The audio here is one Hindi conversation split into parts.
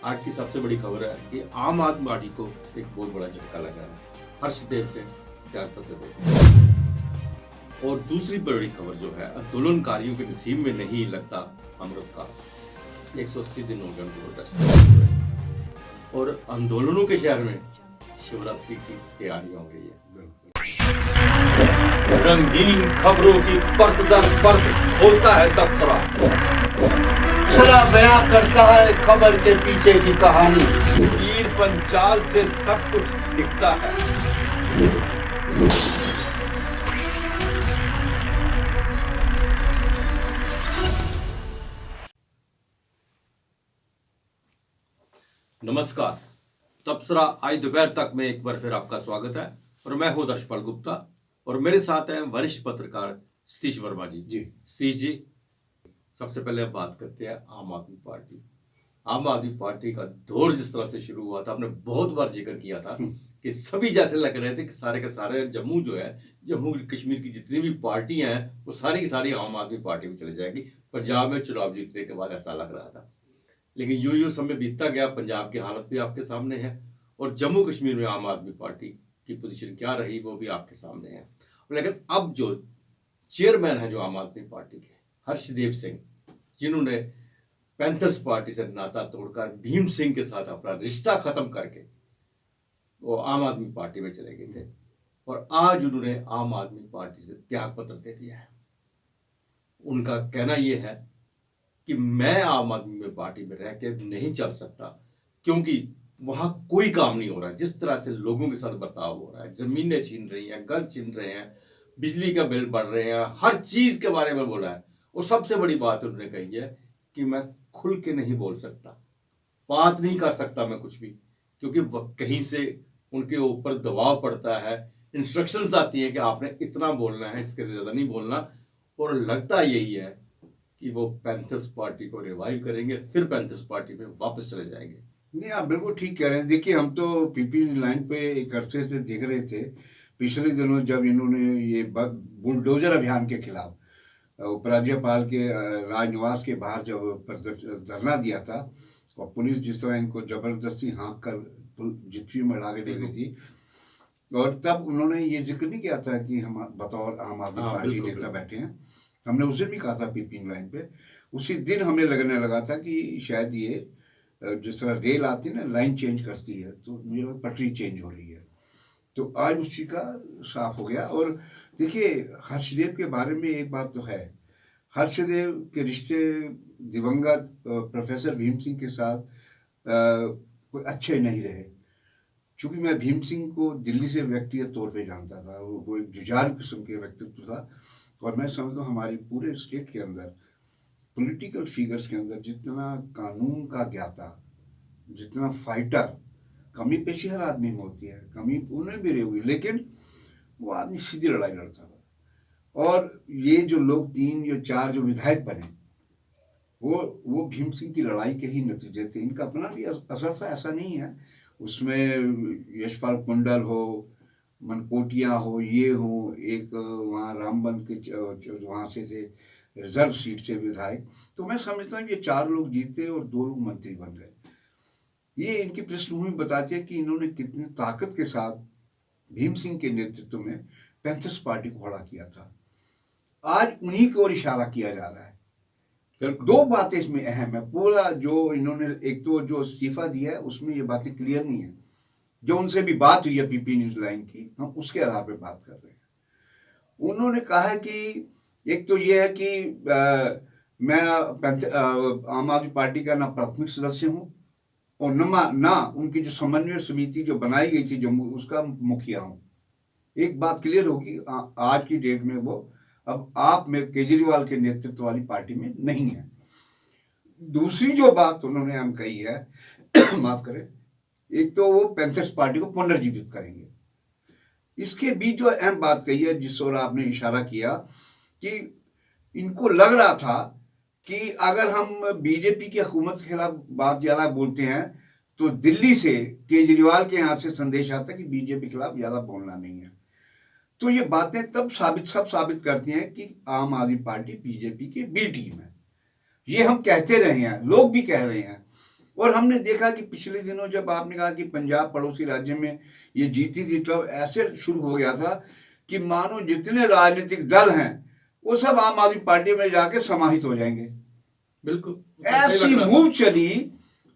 आज की सबसे बड़ी खबर है कि आम आदमी पार्टी को एक बहुत बड़ा झटका लगा है। हर्षदेव से त्यागपत्र दे। और दूसरी बड़ी खबर जो है, आंदोलनकारियों के नसीब में नहीं लगता अमृत का। 180 दिन हो गए उनको प्रोटेस्ट और आंदोलनों के शहर में शिवरात्रि की तैयारियां हो रही है। रंगीन खबरों की परत दर परत होता है तबसरा। तबसरा बयां करता है खबर के पीछे की कहानी। तीर पंचाल से सब कुछ दिखता है। नमस्कार, तबसरा आज दोपहर तक में एक बार फिर आपका स्वागत है और मैं हूं दर्शपाल गुप्ता और मेरे साथ हैं वरिष्ठ पत्रकार सतीश वर्मा जी। सतीश जी, सबसे पहले अब बात करते हैं आम आदमी पार्टी। आम आदमी पार्टी का दौर जिस तरह से शुरू हुआ था, आपने बहुत बार जिक्र किया था कि सभी जैसे लग रहे थे कि सारे के सारे जम्मू कश्मीर की जितनी भी पार्टियां हैं वो सारी की सारी आम आदमी पार्टी में चली जाएगी। पंजाब में चुनाव जीतने के बाद ऐसा लग रहा था, लेकिन यूं समय बीतता गया। पंजाब की हालत भी आपके सामने है और जम्मू कश्मीर में आम आदमी पार्टी की पोजीशन क्या रही वो भी आपके सामने है। लेकिन अब जो चेयरमैन है जो आम आदमी पार्टी के, हर्षदेव सिंह, जिन्होंने पैंथर्स पार्टी से नाता तोड़कर भीम सिंह के साथ अपना रिश्ता खत्म करके वो आम आदमी पार्टी में चले गए थे और आज उन्होंने आम आदमी पार्टी से त्यागपत्र दे दिया है। उनका कहना यह है कि मैं आम आदमी पार्टी में रह के नहीं चल सकता क्योंकि वहां कोई काम नहीं हो रहा है। जिस तरह से लोगों के साथ बर्ताव हो रहा है, जमीनें छीन रही हैं, घर छीन रहे हैं, बिजली का बिल बढ़ रहे हैं, हर चीज के बारे में बोला है। और सबसे बड़ी बात उन्होंने कही है कि मैं खुल के नहीं बोल सकता, बात नहीं कर सकता मैं कुछ भी, क्योंकि कहीं से उनके ऊपर दबाव पड़ता है, इंस्ट्रक्शंस आती है कि आपने इतना बोलना है, इसके ज्यादा नहीं बोलना। और लगता यही है कि वो पैंथर्स पार्टी को रिवाइव करेंगे, फिर पैंथर्स पार्टी में वापस चले जाएंगे। नहीं, आप बिल्कुल ठीक कह रहे हैं। देखिए, हम तो पीपी लाइन पे एक अरसे से देख रहे थे पिछले दिनों जब इन्होंने ये बुलडोजर अभियान के खिलाफ उपराज्यपाल के राजनिवास के बाहर जब धरना दिया था और पुलिस जिस तरह इनको जबरदस्ती हाँक कर जिप्सी में उड़ा के ले गई थी, और तब उन्होंने ये जिक्र नहीं किया था कि हम बतौर आम आदमी पार्टी नेता बैठे हैं। हमने उस दिन भी कहा था पीपी लाइन पे, उसी दिन हमें लगने लगा था कि शायद ये जिस तरह रेल आती है ना, लाइन चेंज करती है, तो मुझे पटरी चेंज हो रही है। तो आज उसी का साफ हो गया। और देखिए, हर्षदेव के बारे में एक बात तो है, हर्षदेव के रिश्ते दिवंगत प्रोफेसर भीम सिंह के साथ कोई अच्छे नहीं रहे। चूँकि मैं भीम सिंह को दिल्ली से व्यक्तिगत तौर पे जानता था, वो एक जुझारू किस्म के व्यक्तित्व था। और मैं समझता हूँ हमारी पूरे स्टेट के अंदर पॉलिटिकल फिगर्स के अंदर जितना कानून का ज्ञाता, जितना फाइटर, कमी पेशी हर आदमी में होती है, कमी उन्हें भी रही हुई, लेकिन वो आदमी सीधी लड़ाई लड़ता था। और ये जो लोग 3 या 4 जो विधायक बने, वो भीम सिंह की लड़ाई के ही नतीजे थे। इनका अपना भी असर था, ऐसा नहीं है। उसमें यशपाल कुंडल हो, मनकोटिया हो, ये हो, एक वहाँ रामबन के वहाँ से थे रिजर्व सीट से विधायक। तो मैं समझता हूँ ये 4 लोग जीते और 2 लोग मंत्री बन गए। ये इनकी पृष्ठभूमि बताती है कि इन्होंने कितनी ताकत के साथ भीम सिंह के नेतृत्व में पैंथर्स पार्टी को खड़ा किया था। आज उन्हीं की ओर इशारा किया जा रहा है। 2 बातें इसमें अहम है। पूरा जो इन्होंने, एक तो जो इस्तीफा दिया है उसमें ये बातें क्लियर नहीं है। जो उनसे भी बात हुई है पीपी न्यूज लाइन की, हम उसके आधार पर बात कर रहे हैं। उन्होंने कहा है कि एक तो ये है कि मैं आम आदमी पार्टी का ना प्राथमिक सदस्य हूँ और ना उनकी जो समन्वय समिति जो बनाई गई थी जम्मू, उसका मुखिया हूँ। एक बात क्लियर होगी, आज की डेट में वो अब आप में केजरीवाल के नेतृत्व वाली पार्टी में नहीं है। दूसरी जो बात उन्होंने हम कही है माफ करें, एक तो वो पैंथर्स पार्टी को पुनर्जीवित करेंगे। इसके बीच जो अहम बात कही है, जिस ओर आपने इशारा किया कि इनको लग रहा था कि अगर हम बीजेपी की हुकूमत के खिलाफ बात ज़्यादा बोलते हैं तो दिल्ली से, केजरीवाल के यहाँ से संदेश आता है कि बीजेपी के खिलाफ ज़्यादा बोलना नहीं है। तो ये बातें तब सब साबित करती हैं कि आम आदमी पार्टी बीजेपी की बी टीम है। ये हम कहते रहे हैं, लोग भी कह रहे हैं, और हमने देखा कि पिछले दिनों जब आपने कहा कि पंजाब पड़ोसी राज्य में ये जीती थी, तब ऐसे शुरू हो गया था कि मानो जितने राजनीतिक दल हैं वो सब आम आदमी पार्टी में जाके समाहित हो जाएंगे। बिल्कुल ऐसी मूव चली,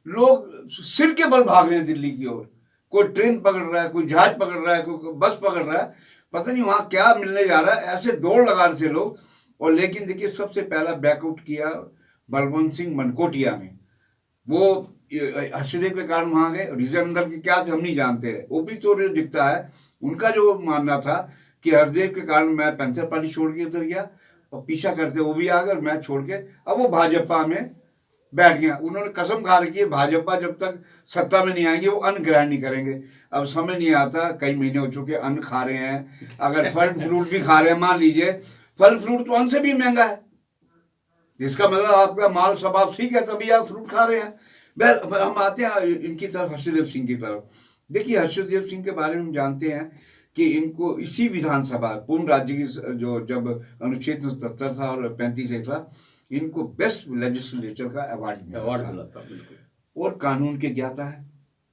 लोग सिर के बल भाग रहे हैं दिल्ली की ओर। कोई ट्रेन पकड़ रहा है, कोई जहाज पकड़ रहा है, कोई बस पकड़ रहा है, पता नहीं वहां क्या मिलने जा रहा है, ऐसे दौड़ लगा रहे थे लोग। और लेकिन देखिए सबसे पहला बैकआउट किया बलवंत सिंह मनकोटिया ने। वो हर्षदेव के कारण वहां गए, रीजन अंदर के क्या थे हम नहीं जानते। ओपी तो दिखता है उनका जो मानना था कि हर्षदेव के कारण मैं पैंथर पार्टी छोड़ के उधर गया, और पीछा करते वो भी आ गए, मैं छोड़ के अब वो भाजपा में बैठ गया। उन्होंने कसम खा रखी है भाजपा जब तक सत्ता में नहीं आएंगे वो अन्न ग्रहण नहीं करेंगे। अब समझ नहीं आता, कई महीने हो चुके अन्न खा रहे हैं, अगर फल फ्रूट भी खा रहे हैं, मान लीजिए फल फ्रूट तो अन्न से भी महंगा है, इसका मतलब आपका माल स्वभाव ठीक है तभी आप फ्रूट खा रहे हैं। वह हम आते हैं इनकी तरफ, हर्षदेव सिंह की तरफ। देखिए हर्षदेव सिंह के बारे में हम जानते हैं कि इनको इसी विधानसभा पूर्ण राज्य की जो जब अनुच्छेद 77 था और 35 था, इनको बेस्ट लेजिस्लेचर का अवार्ड मिला था। और कानून के ज्ञाता है।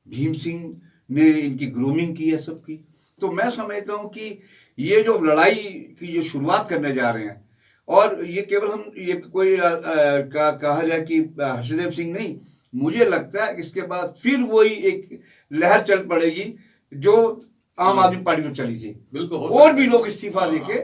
भीम सिंह ने इनकी ग्रूमिंग की है सबकी। तो मैं समझता हूँ कि ये जो लड़ाई की जो शुरुआत करने जा रहे हैं, और ये केवल हम ये कोई कहा जाए कि हर्षदेव सिंह नहीं, मुझे लगता है इसके बाद फिर वही एक लहर चल पड़ेगी जो आम आदमी पार्टी में चली थी। बिल्कुल, और भी लोग इस्तीफा देके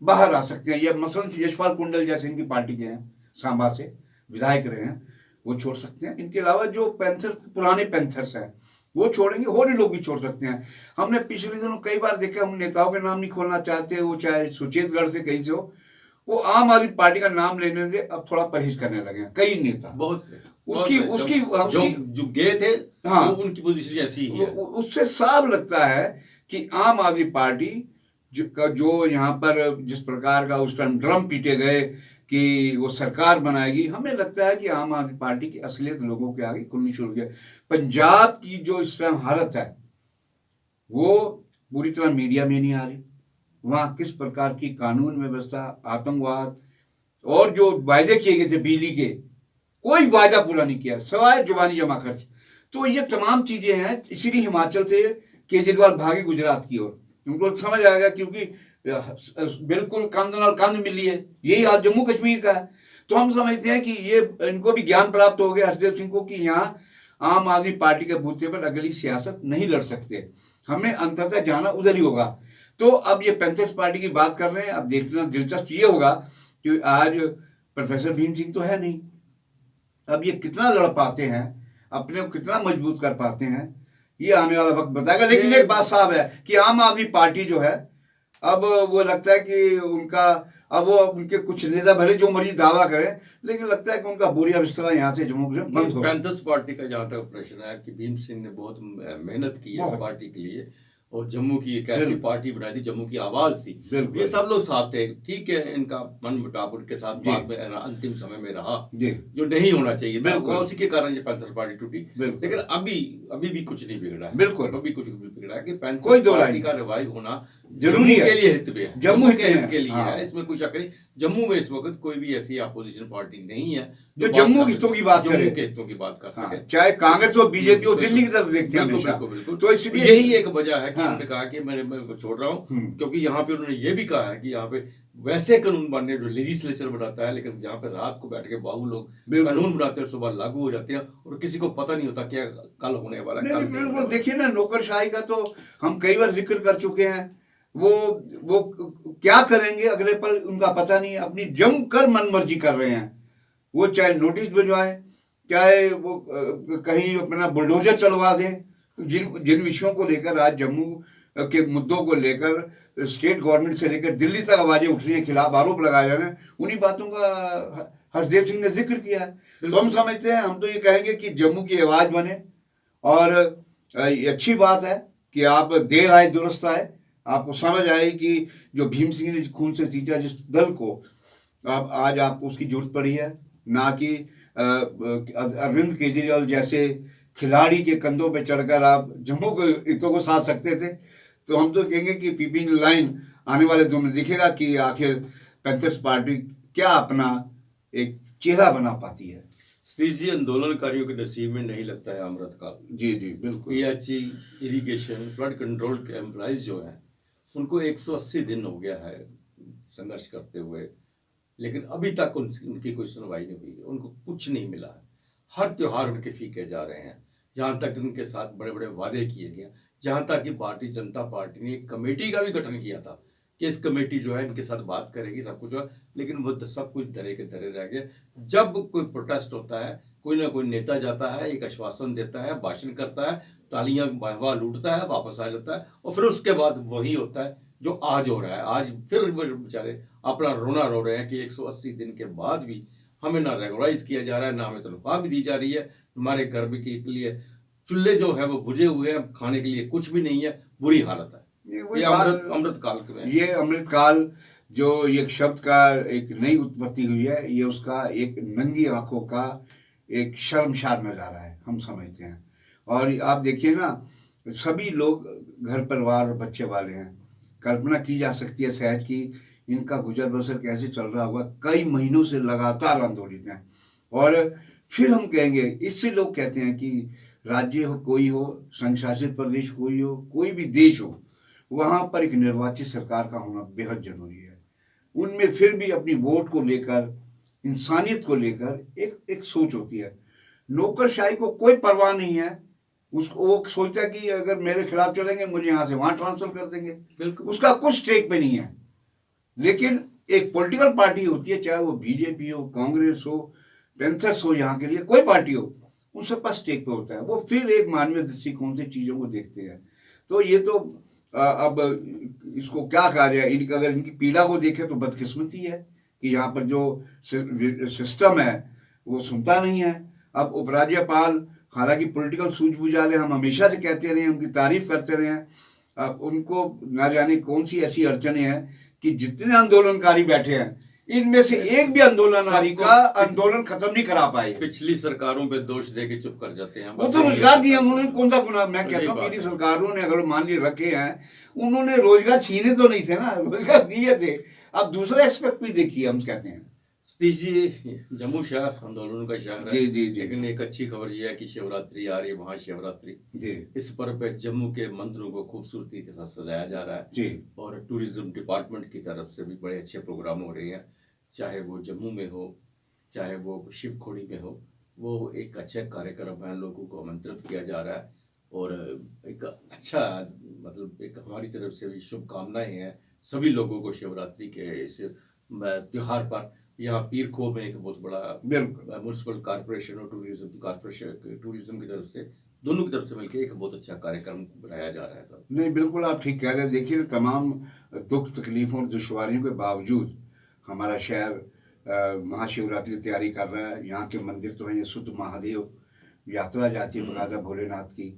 बाहर आ सकते हैं। ये मसलन यशपाल कुंडल जैसे इनकी पार्टी के हैं, सांबा से विधायक रहे हैं, वो छोड़ सकते हैं। इनके अलावा जो पैंथर पुराने पैंथर्स हैं वो छोड़ेंगे, और भी लोग भी छोड़ सकते हैं। हमने पिछले दिनों कई बार देखा, हम नेताओं के नाम नहीं खोलना चाहते, वो चाहे सुचेतगढ़ से कहीं से हो, वो आम आदमी पार्टी का नाम लेने से अब थोड़ा परहेज करने लगे हैं कई नेता। बहुत से उसकी जो गए थे, हाँ, तो उनकी पोजीशन ऐसी ही है। उससे साफ लगता है कि आम आदमी पार्टी जो यहाँ पर जिस प्रकार का उस टाइम ड्रम पीटे गए कि वो सरकार बनाएगी, हमें लगता है कि आम आदमी पार्टी की असलियत लोगों के आगे खुलनी शुरू हो गया। पंजाब की जो इस टाइम हालत है वो पूरी तरह मीडिया में नहीं आ रही। वहां किस प्रकार की कानून व्यवस्था, आतंकवाद और जो वायदे किए गए थे बिजली के, कोई वायदा पूरा नहीं किया सवाए जुबानी जमा खर्च। तो ये तमाम चीजें हैं। इसीलिए हिमाचल से केजरीवाल भागे गुजरात की ओर, उनको समझ आएगा क्योंकि बिल्कुल कंध नाल कंध मिली है। यही हाल जम्मू कश्मीर का है। तो हम समझते हैं कि ये इनको भी ज्ञान प्राप्त हो गया हर्षदेव सिंह को कि यहाँ आम आदमी पार्टी के बूथे पर अगली सियासत नहीं लड़ सकते, हमें अंततः जाना उधर ही होगा। तो अब ये पैंथर्स पार्टी की बात कर रहे हैं। अब देखना दिलचस्प ये होगा कि आज प्रोफेसर भीम सिंह तो है नहीं, अब ये कितना लड़ पाते हैं, अपने को कितना मजबूत कर पाते हैं, ये आने वाला वक्त बताएगा। लेकिन एक बात साफ है कि आम आदमी पार्टी जो है, अब वो लगता है कि उनका, अब वो उनके कुछ नेता भले जो मर्जी दावा करें, लेकिन लगता है कि उनका बोरिया बिस्तरा यहाँ से जम्मू कश्मीर बंद हो। पैंथर्स पार्टी का जहाँ तक प्रश्न है कि भीम सिंह ने बहुत मेहनत की है इस पार्टी के लिए, और जम्मू की एक ऐसी पार्टी बनाई थी, जम्मू की आवाज थी, ये सब लोग साथ थे। ठीक है, इनका मन मुटाव उनके साथ बाद में अंतिम समय में रहा जो नहीं होना चाहिए था, उसी के कारण ये पैंथर्स पार्टी टूटी। लेकिन अभी भी कुछ नहीं बिगड़ा है, बिल्कुल अभी कुछ भी बिगड़ा है कि पैंथर्स पार्टी का रिवाइव होना जरूरी के लिए हित में है, जम्मू के हित के लिए है, इसमें कोई शक नहीं। जम्मू में इस वक्त कोई भी ऐसी अपोजिशन पार्टी नहीं है जो जम्मू के हितों की बात करे, जम्मू के हितों की बात कर सके। चाहे कांग्रेस हो, बीजेपी हो, दिल्ली की तरफ देखते हैं हमेशा। तो इसलिए यही एक वजह है कि उन्होंने कहा कि मैं छोड़ रहा हूँ, क्योंकि यहाँ पे उन्होंने ये भी कहा है कि यहाँ पे वैसे कानून बनने जो लेजिस्लेचर बनाता है, लेकिन जहाँ पे रात को बैठ के बाबू लोग कानून बनाते हैं, सुबह लागू हो जाते हैं और किसी को पता नहीं होता क्या कल होने वाला है। बिल्कुल, देखिए ना, नौकरशाही का तो हम कई बार जिक्र कर चुके हैं। वो क्या करेंगे अगले पल उनका पता नहीं, अपनी जमकर मनमर्जी कर रहे हैं। वो चाहे नोटिस भिजवाएं, चाहे वो कहीं अपना बुलडोजर चलवा दें, जिन विषयों को लेकर आज जम्मू के मुद्दों को लेकर स्टेट गवर्नमेंट से लेकर दिल्ली तक आवाजें उठ रही हैं, खिलाफ आरोप लगाए जा रहे हैं, उन्हीं बातों का हरदेव सिंह ने जिक्र किया है। तो हम समझते हैं, हम तो ये कहेंगे कि जम्मू की आवाज बने। और अच्छी बात है कि आप देर आए दुरुस्त आए, आपको समझ आए कि जो भीम सिंह ने खून से सींचा जिस दल को, अब आज आपको उसकी जरूरत पड़ी है, ना कि अरविंद केजरीवाल जैसे खिलाड़ी के कंधों पे चढ़कर आप जम्मू के हितों को साध सकते थे। तो हम तो कहेंगे कि पीपी लाइन आने वाले दिनों में दिखेगा कि आखिर पैंथर्स पार्टी क्या अपना एक चेहरा बना पाती है। सतीश जी, आंदोलनकारियों के नसीब में नहीं लगता है अमृत काल। जी जी बिल्कुल। पीएचई, इरिगेशन, फ्लड कंट्रोल के एम्प्लॉइज जो हैं उनको 180 दिन हो गया है संघर्ष करते हुए, लेकिन अभी तक उनकी कोई सुनवाई नहीं हुई है, उनको कुछ नहीं मिला है। हर त्योहार उनके फीके जा रहे हैं। जहाँ तक उनके साथ बड़े बड़े वादे किए गए, जहाँ तक कि भारतीय जनता पार्टी ने एक कमेटी का भी गठन किया था कि इस कमेटी जो है इनके साथ बात करेगी, सब कुछ, लेकिन वो सब कुछ धरे के धरे रह गए। जब कोई प्रोटेस्ट होता है, कोई ना कोई नेता जाता है, एक आश्वासन देता है, भाषण करता है, तालियां वाहवाह लूटता है, वापस आ जाता है, और फिर उसके बाद वही होता है जो आज हो रहा है। आज फिर बेचारे अपना रोना रो रहे हैं कि 180 दिन के बाद भी हमें ना रेगुलाइज किया जा रहा है, ना हमें तनख्वाह भी दी जा रही है, हमारे घर भी के लिए चूल्हे जो है वो बुझे हुए हैं, खाने के लिए कुछ भी नहीं है, बुरी हालत है। ये अमृत काल में, ये अमृत काल जो एक शब्द का एक नई उत्पत्ति हुई है, ये उसका एक नंगी आंखों का एक शर्मसार नजारा है, हम समझते हैं। और आप देखिए ना, सभी लोग घर परिवार और बच्चे वाले हैं। कल्पना की जा सकती है शायद कि इनका गुजर बसर कैसे चल रहा होगा। कई महीनों से लगातार आंदोलित हैं। और फिर हम कहेंगे, इससे लोग कहते हैं कि राज्य हो कोई हो, संघ शासित प्रदेश कोई हो, कोई भी देश हो, वहाँ पर एक निर्वाचित सरकार का होना बेहद जरूरी है। उनमें फिर भी अपनी वोट को लेकर, इंसानियत को लेकर एक सोच होती है। नौकरशाही को कोई परवाह नहीं है। उसको वो सोचता है कि अगर मेरे खिलाफ चलेंगे मुझे यहाँ से वहाँ ट्रांसफर कर देंगे, बिल्कुल उसका कुछ स्टेक पे नहीं है। लेकिन एक पॉलिटिकल पार्टी होती है, चाहे वो बीजेपी हो, कांग्रेस हो, पैंथर्स हो, यहाँ के लिए कोई पार्टी हो, उन सब का स्टेक पे होता है। वो फिर एक मानवीय दृष्टिकोण से चीज़ों को देखते हैं। तो ये तो अब इसको क्या कहा जाए, इनका अगर इनकी पीड़ा को देखें तो बदकिस्मती है कि यहाँ पर जो सिस्टम है वो सुनता नहीं है। अब उपराज्यपाल, हालांकि पॉलिटिकल सूझबूझ वाले हम हमेशा से कहते रहे हैं, उनकी तारीफ करते रहे हैं, अब उनको ना जाने कौन सी ऐसी अड़चने हैं कि जितने आंदोलनकारी बैठे हैं इनमें से एक भी आंदोलनकारी का आंदोलन खत्म नहीं करा पाए। पिछली सरकारों पे दोष दे के चुप कर जाते हैं। वो तो रोजगार दिया उन्होंने, कौन सा गुना। मैं कहता हूँ पिछली सरकारों ने अगर मान ली रखे हैं, उन्होंने रोजगार छीने तो नहीं थे ना, रोजगार दिए थे। अब दूसरा एस्पेक्ट भी देखिए, हम कहते हैं सतीश जी, जम्मू शहर आंदोलनों का शहर है। जी जी जी। लेकिन एक अच्छी खबर यह है कि शिवरात्रि आ रही है, महाशिवरात्रि जी। इस पर्व पे जम्मू के मंदिरों को खूबसूरती के साथ सजाया जा रहा है जी। और टूरिज्म डिपार्टमेंट की तरफ से भी बड़े अच्छे प्रोग्राम हो रहे हैं, चाहे वो जम्मू में हो, चाहे वो शिवखोड़ी में हो। वो एक अच्छा कार्यक्रम है, लोगों को आमंत्रित किया जा रहा है और एक अच्छा, मतलब एक हमारी तरफ से भी शुभकामनाएं हैं सभी लोगों को शिवरात्रि के इस त्योहार पर। यहाँ पीर खो में एक बहुत बड़ा म्यूनिसिपल कॉर्पोरेशन और टूरिज्म की तरफ से, दोनों की तरफ से मिलकर एक बहुत अच्छा कार्यक्रम बनाया जा रहा है सब। नहीं, बिल्कुल आप ठीक कह रहे हैं। देखिए, तमाम दुख तकलीफों और दुश्वारियों के बावजूद हमारा शहर महाशिवरात्रि की तैयारी कर रहा है। यहाँ के मंदिर तो हैं, ये शुद्ध महादेव यात्रा जाती है बकायदा भोलेनाथ की।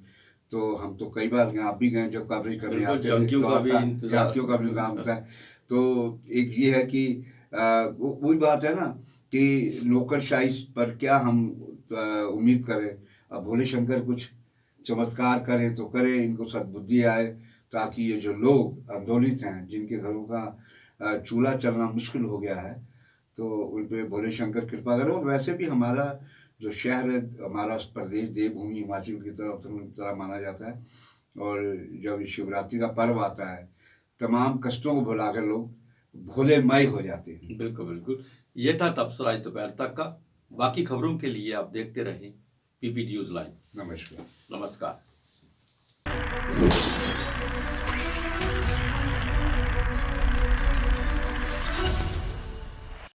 तो हम तो कई बार आप भी गए, जब कवरेज करने आते हैं, झांकियों का भी इंतजाम होता है। तो एक ये है कि वही बात है ना कि नौकरशाही पर क्या हम उम्मीद करें। अब भोले शंकर कुछ चमत्कार करें तो करें, इनको सद्बुद्धि आए, ताकि ये जो लोग आंदोलित हैं, जिनके घरों का चूल्हा चलना मुश्किल हो गया है, तो उन पर भोले शंकर कृपा करें। और वैसे भी हमारा जो शहर है, हमारा प्रदेश देवभूमि हिमाचल की तरह माना जाता है। और जब शिवरात्रि का पर्व आता है, तमाम कष्टों को भुलाकर लोग भोलेमय हो जाते हैं। बिल्कुल बिल्कुल। ये था तबसरा आज दोपहर तक का। बाकी खबरों के लिए आप देखते रहें पीपी न्यूज़ लाइव। नमस्कार। नमस्कार।